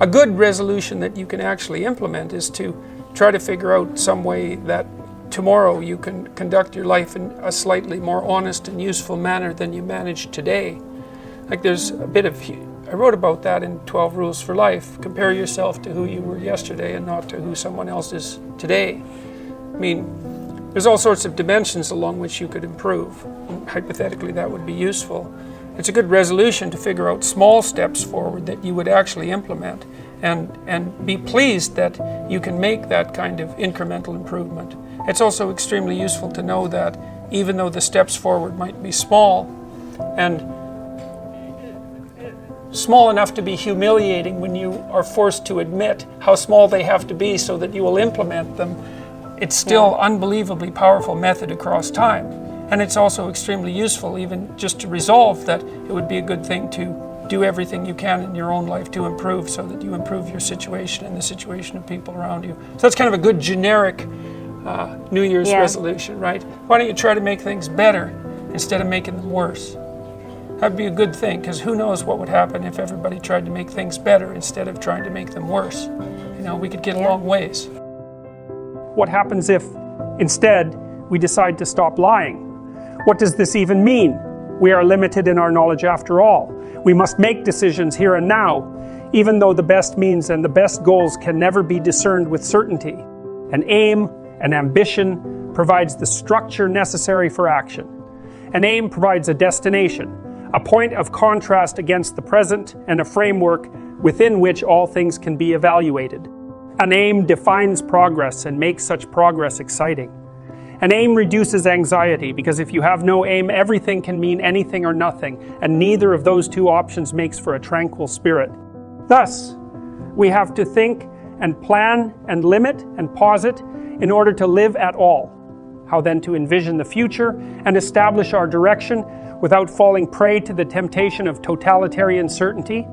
A good resolution that you can actually implement is to try to figure out some way that tomorrow you can conduct your life in a slightly more honest and useful manner than you managed today. Like there's a bit of, I wrote about that in 12 Rules for Life. Compare yourself to who you were yesterday and not to who someone else is today. I mean, there's all sorts of dimensions along which you could improve. And hypothetically, that would be useful. It's a good resolution to figure out small steps forward that you would actually implement and be pleased that you can make that kind of incremental improvement. It's also extremely useful to know that even though the steps forward might be small and small enough to be humiliating when you are forced to admit how small they have to be so that you will implement them, it's still unbelievably powerful method across time. And it's also extremely useful even just to resolve that it would be a good thing to do everything you can in your own life to improve so that you improve your situation and the situation of people around you. So that's kind of a good generic New Year's resolution, right? Why don't you try to make things better instead of making them worse? That'd be a good thing, because who knows what would happen if everybody tried to make things better instead of trying to make them worse. You know, we could get a long ways. What happens if instead we decide to stop lying? What does this even mean? We are limited in our knowledge after all. We must make decisions here and now, even though the best means and the best goals can never be discerned with certainty. An aim, an ambition, provides the structure necessary for action. An aim provides a destination, a point of contrast against the present, and a framework within which all things can be evaluated. An aim defines progress and makes such progress exciting. An aim reduces anxiety, because if you have no aim, everything can mean anything or nothing, and neither of those two options makes for a tranquil spirit. Thus, we have to think and plan and limit and posit in order to live at all. How then to envision the future and establish our direction without falling prey to the temptation of totalitarian certainty?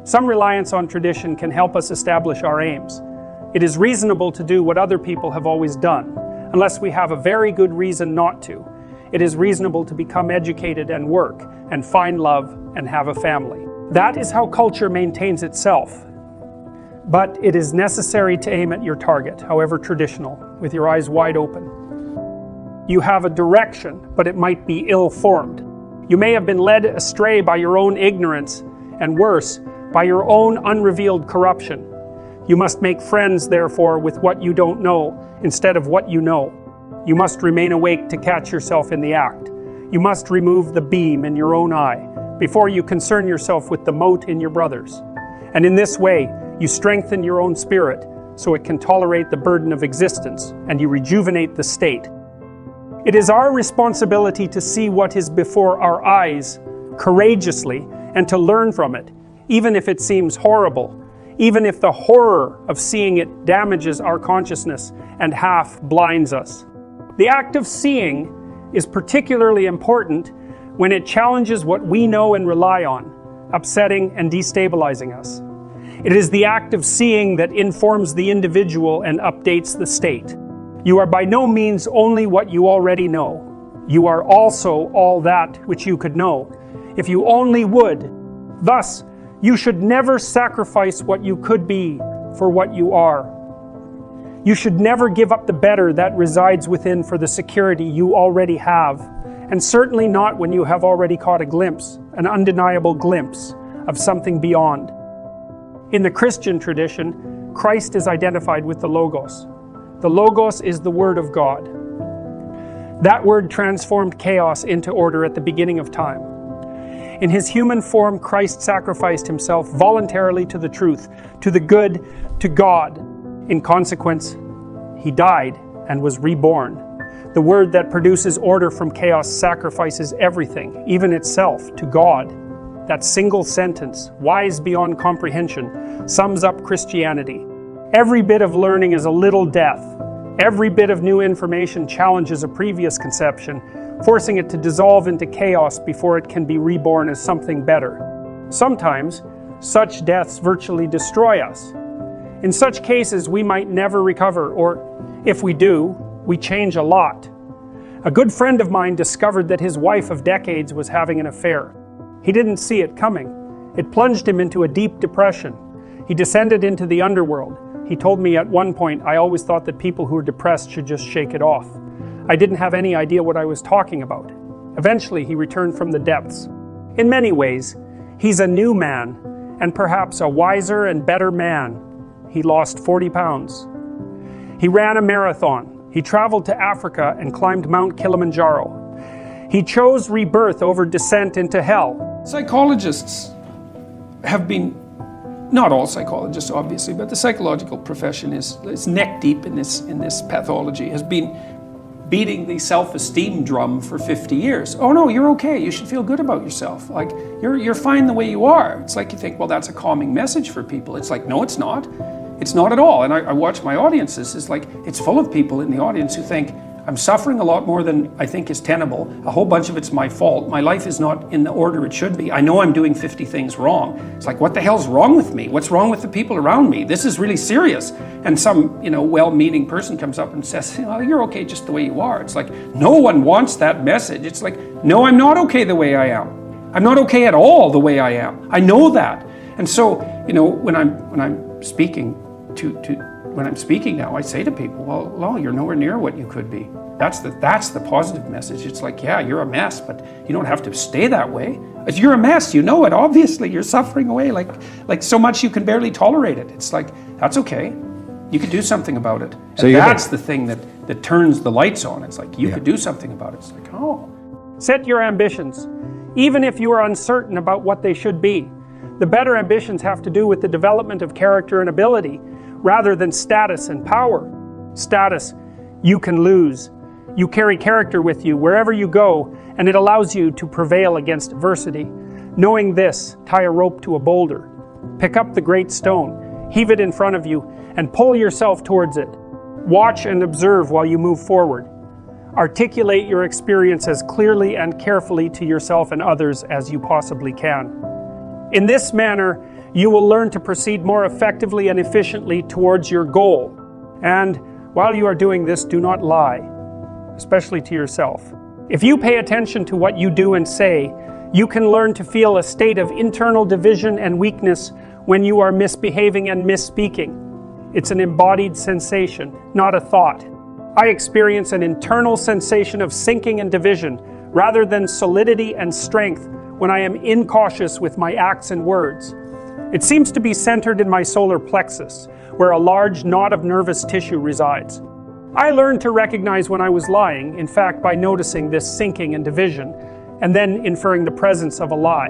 Some reliance on tradition can help us establish our aims. It is reasonable to do what other people have always done, unless we have a very good reason not to. It is reasonable to become educated and work, and find love and have a family. That is how culture maintains itself. But it is necessary to aim at your target, however traditional, with your eyes wide open. You have a direction, but it might be ill-formed. You may have been led astray by your own ignorance, and worse, by your own unrevealed corruption. You must make friends, therefore, with what you don't know, instead of what you know. You must remain awake to catch yourself in the act. You must remove the beam in your own eye, before you concern yourself with the mote in your brother's. And in this way, you strengthen your own spirit, so it can tolerate the burden of existence, and you rejuvenate the state. It is our responsibility to see what is before our eyes courageously and to learn from it, even if it seems horrible, even if the horror of seeing it damages our consciousness and half blinds us. The act of seeing is particularly important when it challenges what we know and rely on, upsetting and destabilizing us. It is the act of seeing that informs the individual and updates the state. You are by no means only what you already know. You are also all that which you could know, if you only would. Thus, you should never sacrifice what you could be for what you are. You should never give up the better that resides within for the security you already have, and certainly not when you have already caught a glimpse, an undeniable glimpse, of something beyond. In the Christian tradition, Christ is identified with the Logos. The Logos is the Word of God. That Word transformed chaos into order at the beginning of time. In His human form, Christ sacrificed Himself voluntarily to the truth, to the good, to God. In consequence, He died and was reborn. The Word that produces order from chaos sacrifices everything, even itself, to God. That single sentence, wise beyond comprehension, sums up Christianity. Every bit of learning is a little death. Every bit of new information challenges a previous conception, forcing it to dissolve into chaos before it can be reborn as something better. Sometimes, such deaths virtually destroy us. In such cases, we might never recover, or if we do, we change a lot. A good friend of mine discovered that his wife of decades was having an affair. He didn't see it coming. It plunged him into a deep depression. He descended into the underworld. He told me at one point, I always thought that people who were depressed should just shake it off. I didn't have any idea what I was talking about. Eventually, he returned from the depths. In many ways, he's a new man, and perhaps a wiser and better man. He lost 40 pounds. He ran a marathon. He traveled to Africa and climbed Mount Kilimanjaro. He chose rebirth over descent into hell. Psychologists have been, not all psychologists obviously, but the psychological profession is neck deep in this pathology, has been beating the self-esteem drum for 50 years. Oh no, you're okay, you should feel good about yourself. Like, you're fine the way you are. It's like you think, well, that's a calming message for people. It's like, no, it's not. It's not at all. And I watch my audiences, it's like, it's full of people in the audience who think, I'm suffering a lot more than I think is tenable. A whole bunch of it's my fault. My life is not in the order it should be. I know I'm doing 50 things wrong. It's like, what the hell's wrong with me? What's wrong with the people around me? This is really serious. And some, well-meaning person comes up and says, oh, you're okay just the way you are. It's like, no one wants that message. It's like, no, I'm not okay the way I am. I'm not okay at all the way I am. I know that. And so, when I'm speaking when I'm speaking now, I say to people, well, you're nowhere near what you could be. That's the positive message. It's like, yeah, you're a mess, but you don't have to stay that way. If you're a mess, you know it. Obviously, you're suffering away like so much you can barely tolerate it. It's like, that's okay. You could do something about it. And so that's the thing that turns the lights on. It's like, you could do something about it. It's like, oh. Set your ambitions, even if you are uncertain about what they should be. The better ambitions have to do with the development of character and ability, rather than status and power. Status, you can lose. You carry character with you wherever you go, and it allows you to prevail against adversity. Knowing this, tie a rope to a boulder. Pick up the great stone, heave it in front of you, and pull yourself towards it. Watch and observe while you move forward. Articulate your experience as clearly and carefully to yourself and others as you possibly can. In this manner, you will learn to proceed more effectively and efficiently towards your goal. And while you are doing this, do not lie, especially to yourself. If you pay attention to what you do and say, you can learn to feel a state of internal division and weakness when you are misbehaving and misspeaking. It's an embodied sensation, not a thought. I experience an internal sensation of sinking and division, rather than solidity and strength when I am incautious with my acts and words. It seems to be centered in my solar plexus, where a large knot of nervous tissue resides. I learned to recognize when I was lying, in fact, by noticing this sinking and division, and then inferring the presence of a lie.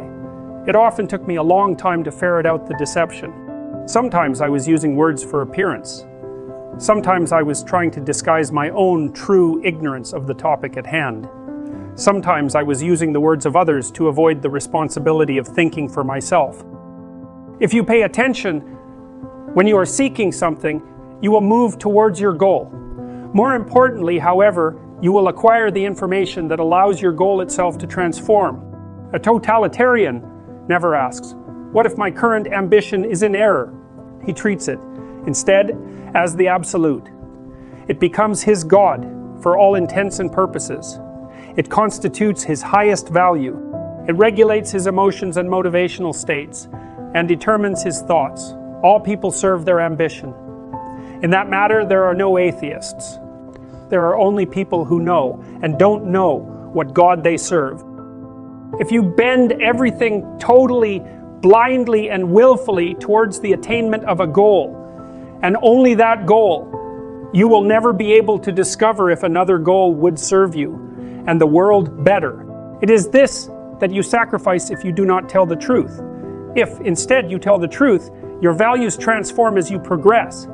It often took me a long time to ferret out the deception. Sometimes I was using words for appearance. Sometimes I was trying to disguise my own true ignorance of the topic at hand. Sometimes I was using the words of others to avoid the responsibility of thinking for myself. If you pay attention, when you are seeking something, you will move towards your goal. More importantly, however, you will acquire the information that allows your goal itself to transform. A totalitarian never asks, what if my current ambition is in error? He treats it, instead, as the absolute. It becomes his God, for all intents and purposes. It constitutes his highest value. It regulates his emotions and motivational states, and determines his thoughts. All people serve their ambition. In that matter, there are no atheists. There are only people who know and don't know what God they serve. If you bend everything totally, blindly, and willfully towards the attainment of a goal, and only that goal, you will never be able to discover if another goal would serve you, and the world better. It is this that you sacrifice if you do not tell the truth. If, instead, you tell the truth, your values transform as you progress.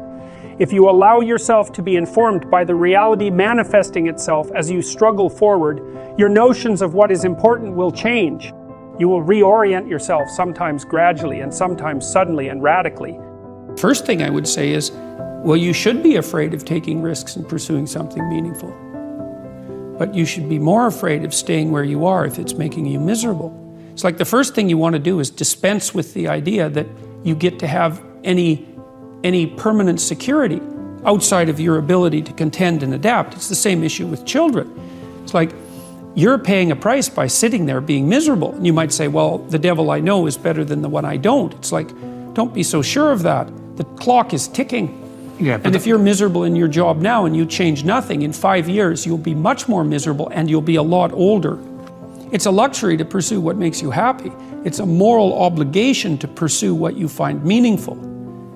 If you allow yourself to be informed by the reality manifesting itself as you struggle forward, your notions of what is important will change. You will reorient yourself, sometimes gradually and sometimes suddenly and radically. First thing I would say is, well, you should be afraid of taking risks and pursuing something meaningful. But you should be more afraid of staying where you are if it's making you miserable. It's like the first thing you want to do is dispense with the idea that you get to have any permanent security outside of your ability to contend and adapt. It's the same issue with children. It's like you're paying a price by sitting there being miserable. And you might say, well, the devil I know is better than the one I don't. It's like, Don't be so sure of that. The clock is ticking. Yeah, And if you're miserable in your job now and you change nothing, in 5 years you'll be much more miserable and you'll be a lot older. It's a luxury to pursue what makes you happy. It's a moral obligation to pursue what you find meaningful.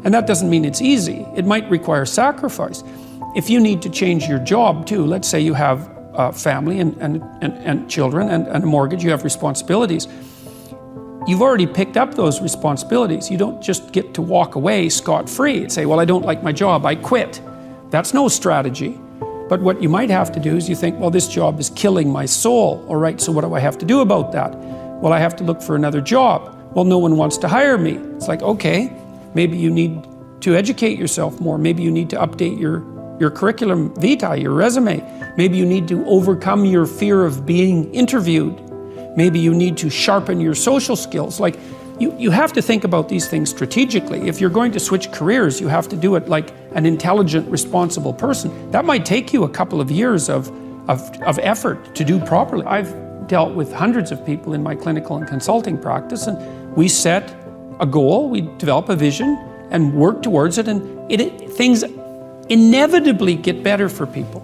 And that doesn't mean it's easy. It might require sacrifice. If you need to change your job too, let's say you have a family and children and a mortgage, you have responsibilities. You've already picked up those responsibilities. You don't just get to walk away scot-free and say, well, I don't like my job, I quit. That's no strategy. But what you might have to do is you think, well, this job is killing my soul. All right, so what do I have to do about that? Well, I have to look for another job. Well, no one wants to hire me. It's like, okay, maybe you need to educate yourself more. Maybe you need to update your curriculum vitae, your resume. Maybe you need to overcome your fear of being interviewed. Maybe you need to sharpen your social skills. Like, you have to think about these things strategically. If you're going to switch careers, you have to do it like an intelligent, responsible person. That might take you a couple of years of effort to do properly. I've dealt with hundreds of people in my clinical and consulting practice, and we set a goal, we develop a vision and work towards it, and things inevitably get better for people.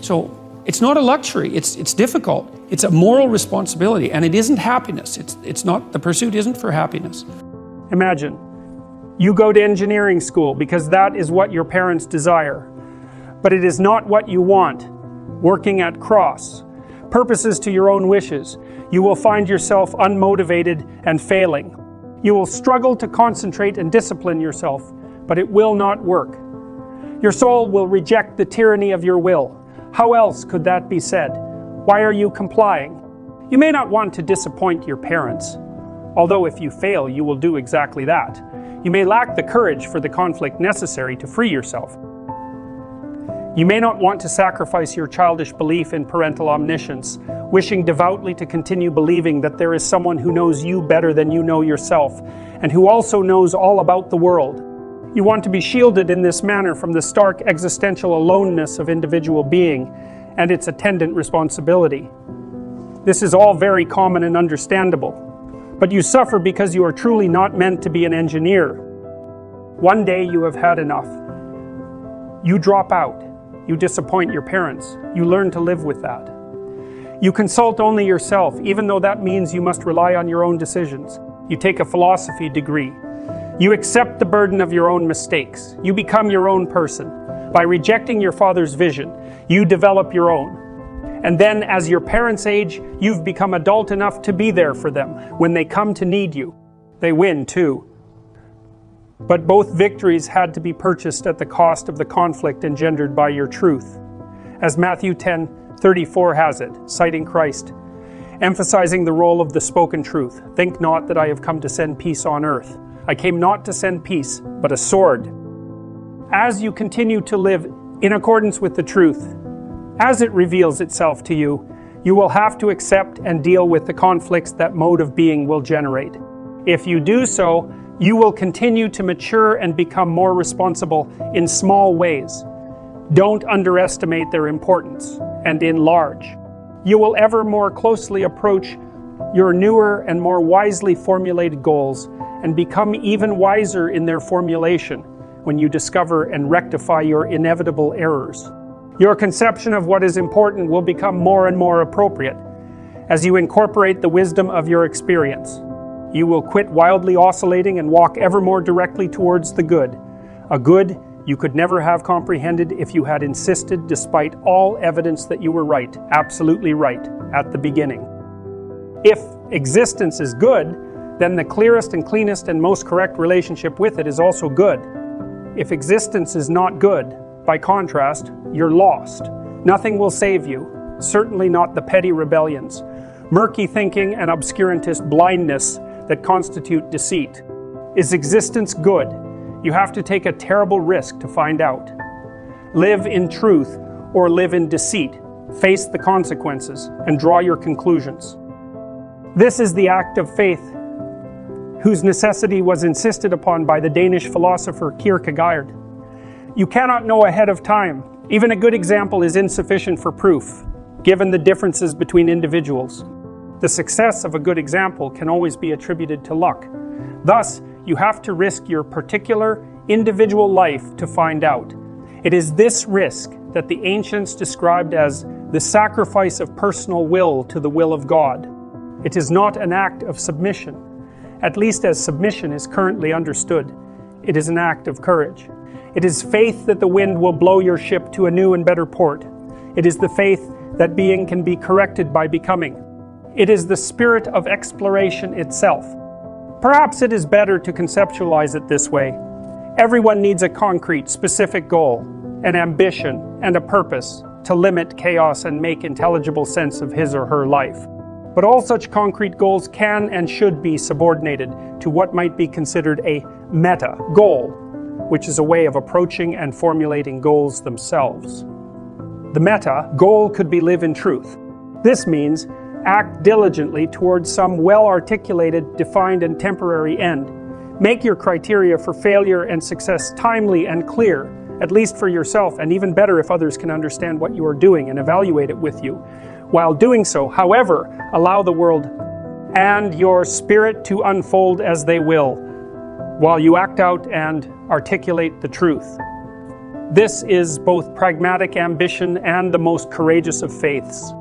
So it's not a luxury, it's difficult. It's a moral responsibility, and it isn't happiness. It's not, the pursuit isn't for happiness. Imagine, you go to engineering school because that is what your parents desire, but it is not what you want. Working at cross, purposes to your own wishes, you will find yourself unmotivated and failing. You will struggle to concentrate and discipline yourself, but it will not work. Your soul will reject the tyranny of your will. How else could that be said? Why are you complying? You may not want to disappoint your parents, although if you fail, you will do exactly that. You may lack the courage for the conflict necessary to free yourself. You may not want to sacrifice your childish belief in parental omniscience, wishing devoutly to continue believing that there is someone who knows you better than you know yourself, and who also knows all about the world. You want to be shielded in this manner from the stark existential aloneness of individual being and its attendant responsibility. This is all very common and understandable, but you suffer because you are truly not meant to be an engineer. One day you have had enough. You drop out. You disappoint your parents. You learn to live with that. You consult only yourself, even though that means you must rely on your own decisions. You take a philosophy degree. You accept the burden of your own mistakes. You become your own person. By rejecting your father's vision, you develop your own. And then, as your parents age, you've become adult enough to be there for them when they come to need you. They win, too. But both victories had to be purchased at the cost of the conflict engendered by your truth. As Matthew 10:34 has it, citing Christ, emphasizing the role of the spoken truth, "Think not that I have come to send peace on earth. I came not to send peace, but a sword." As you continue to live in accordance with the truth, as it reveals itself to you, you will have to accept and deal with the conflicts that mode of being will generate. If you do so, you will continue to mature and become more responsible in small ways. Don't underestimate their importance, and enlarge. You will ever more closely approach your newer and more wisely formulated goals and become even wiser in their formulation when you discover and rectify your inevitable errors. Your conception of what is important will become more and more appropriate as you incorporate the wisdom of your experience. You will quit wildly oscillating and walk ever more directly towards the good, a good you could never have comprehended if you had insisted, despite all evidence, that you were right, absolutely right, at the beginning. If existence is good, then the clearest and cleanest and most correct relationship with it is also good. If existence is not good, by contrast, you're lost. Nothing will save you, certainly not the petty rebellions, murky thinking and obscurantist blindness that constitute deceit. Is existence good? You have to take a terrible risk to find out. Live in truth or live in deceit. Face the consequences and draw your conclusions. This is the act of faith whose necessity was insisted upon by the Danish philosopher Kierkegaard. You cannot know ahead of time. Even a good example is insufficient for proof, given the differences between individuals. The success of a good example can always be attributed to luck. Thus, You have to risk your particular, individual life to find out. It is this risk that the ancients described as the sacrifice of personal will to the will of God. It is not an act of submission, at least as submission is currently understood. It is an act of courage. It is faith that the wind will blow your ship to a new and better port. It is the faith that being can be corrected by becoming. It is the spirit of exploration itself. Perhaps it is better to conceptualize it this way. Everyone needs a concrete, specific goal, an ambition, and a purpose to limit chaos and make intelligible sense of his or her life. But all such concrete goals can and should be subordinated to what might be considered a meta goal, which is a way of approaching and formulating goals themselves. The meta goal could be live in truth. This means act diligently towards some well-articulated, defined, and temporary end. Make your criteria for failure and success timely and clear, at least for yourself, and even better if others can understand what you are doing and evaluate it with you. While doing so, however, allow the world and your spirit to unfold as they will, while you act out and articulate the truth. This is both pragmatic ambition and the most courageous of faiths.